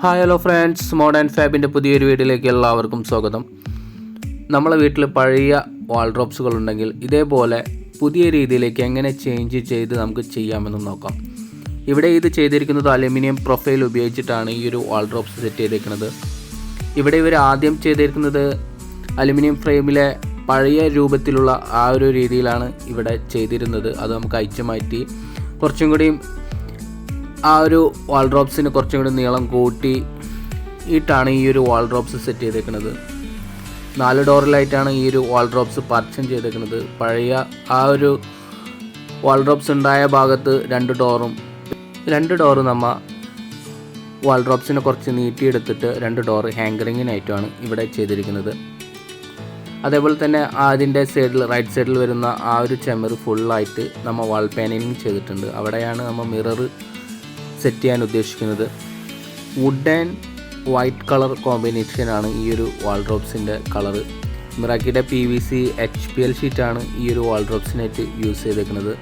Hi hello friends, modern ഫാബിൻ്റെ പുതിയൊരു വീഡിയോയിലേക്ക് എല്ലാവർക്കും സ്വാഗതം. നമ്മളെ വീട്ടിൽ പഴയ വാൾഡ്രോബ്സുകൾ ഉണ്ടെങ്കിൽ ഇതേപോലെ പുതിയ രീതിയിലേക്ക് എങ്ങനെ ചേഞ്ച് ചെയ്ത് നമുക്ക് ചെയ്യാമെന്ന് നോക്കാം. ഇവിടെ ഇത് ചെയ്തിരിക്കുന്നത് അലുമിനിയം പ്രൊഫൈൽ ഉപയോഗിച്ചിട്ടാണ് ഈ ഒരു വാൾഡ്രോബ്സ് സെറ്റ് ചെയ്തിരിക്കുന്നത്. ഇവിടെ ഇവർ ആദ്യം ചെയ്തിരിക്കുന്നത് അലുമിനിയം ഫ്രെയിമിലെ പഴയ രൂപത്തിലുള്ള ആ ഒരു രീതിയിലാണ് ഇവിടെ ചെയ്തിരുന്നത്. അത് നമുക്ക് അയച്ചു മാറ്റി കുറച്ചും കൂടിയും ആ ഒരു വാൾഡ്രോബ്സിന് കുറച്ചും കൂടി നീളം കൂട്ടിയിട്ടാണ് ഈ ഒരു വാൾഡ്രോബ്സ് സെറ്റ് ചെയ്തേക്കുന്നത്. 4 ഡോറിലായിട്ടാണ് ഈ ഒരു വാൾഡ്രോബ്സ് പാർട്ടീഷൻ ചെയ്തേക്കുന്നത്. പഴയ ആ ഒരു വാൾഡ്രോബ്സ് ഉണ്ടായ ഭാഗത്ത് 2 ഡോറ് നമ്മൾ വാൾഡ്രോബ്സിനെ കുറച്ച് നീട്ടിയെടുത്തിട്ട് 2 ഡോറ് ഹാങ്കറിങ്ങിനായിട്ടാണ് ഇവിടെ ചെയ്തിരിക്കുന്നത്. അതേപോലെ തന്നെ അതിൻ്റെ സൈഡിൽ റൈറ്റ് സൈഡിൽ വരുന്ന ആ ഒരു ചെമർ ഫുള്ളായിട്ട് നമ്മൾ വാൾ പാനലിങ് ചെയ്തിട്ടുണ്ട്. അവിടെയാണ് നമ്മൾ മിറർ സെറ്റ് ചെയ്യാൻ ഉദ്ദേശിക്കുന്നത്. വുഡ് ആൻഡ് വൈറ്റ് കളർ കോമ്പിനേഷനാണ് ഈ ഒരു വാൾഡ്രോബ്സിൻ്റെ കളറ്. മിറാക്കിയുടെ PVC HPL ഷീറ്റാണ് ഈ ഒരു വാൾഡ്രോബ്സിനായിട്ട് യൂസ് ചെയ്തേക്കുന്നത്.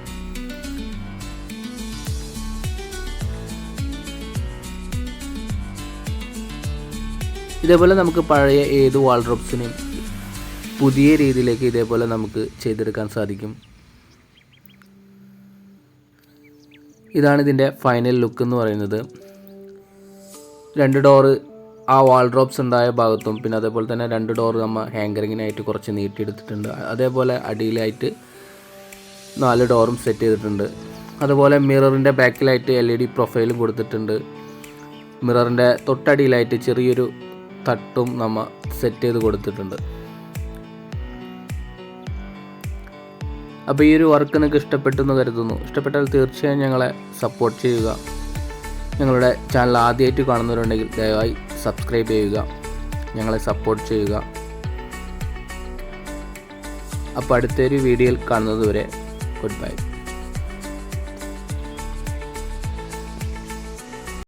ഇതേപോലെ നമുക്ക് പഴയ ഏത് വാൾഡ്രോബ്സിനും പുതിയ രീതിയിലേക്ക് ഇതേപോലെ നമുക്ക് ചെയ്തെടുക്കാൻ സാധിക്കും. ഇതാണ് ഇതിൻ്റെ ഫൈനൽ ലുക്ക് എന്ന് പറയുന്നത്. 2 ഡോറ് ആ വാൾഡ്രോബ്സ് ഉണ്ടായ ഭാഗത്തും പിന്നെ അതേപോലെ തന്നെ 2 ഡോറ് നമ്മൾ ഹാങ്കറിങ്ങിനായിട്ട് കുറച്ച് നീട്ടിയെടുത്തിട്ടുണ്ട്. അതേപോലെ അടിയിലായിട്ട് 4 ഡോറും സെറ്റ് ചെയ്തിട്ടുണ്ട്. അതുപോലെ മിററിൻ്റെ ബാക്കിലായിട്ട് LED പ്രൊഫൈലും കൊടുത്തിട്ടുണ്ട്. മിററിൻ്റെ തൊട്ടടിയിലായിട്ട് ചെറിയൊരു തട്ടും നമ്മൾ സെറ്റ് ചെയ്ത് കൊടുത്തിട്ടുണ്ട്. അപ്പോൾ ഈ ഒരു വർക്ക് നിങ്ങൾക്ക് ഇഷ്ടപ്പെട്ടെന്ന് കരുതുന്നു. ഇഷ്ടപ്പെട്ടാൽ തീർച്ചയായും ഞങ്ങളെ സപ്പോർട്ട് ചെയ്യുക. ഞങ്ങളുടെ ചാനൽ ആദ്യമായിട്ട് കാണുന്നവരുണ്ടെങ്കിൽ ദയവായി സബ്സ്ക്രൈബ് ചെയ്യുക, ഞങ്ങളെ സപ്പോർട്ട് ചെയ്യുക. അപ്പോൾ അടുത്തൊരു വീഡിയോയിൽ കാണുന്നത് വരെ ഗുഡ് ബൈ.